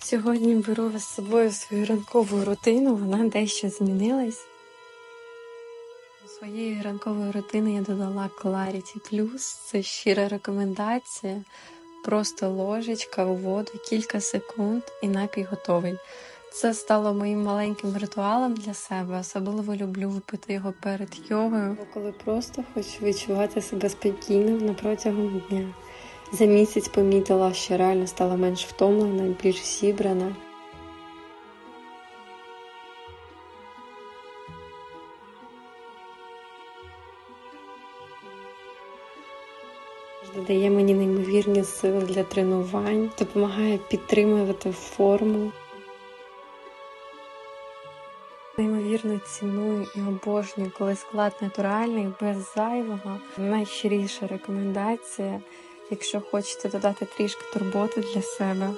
Сьогодні беру з собою свою ранкову рутину, вона дещо змінилась. До своєї ранкової рутини я додала Clarity+, це щира рекомендація. Просто ложечка у воду, кілька секунд і напій готовий. Це стало моїм маленьким ритуалом для себе, особливо люблю випити його перед йогою, коли просто хочу відчувати себе спокійним протягом дня. За місяць помітила, що реально стала менш втомлена, більш зібрана. Додає мені неймовірні сили для тренувань, допомагає підтримувати форму. Неймовірно ціную і обожнюю, коли склад натуральний, без зайвого. Найщиріша рекомендація, якщо хочете додати трішки турботи для себе.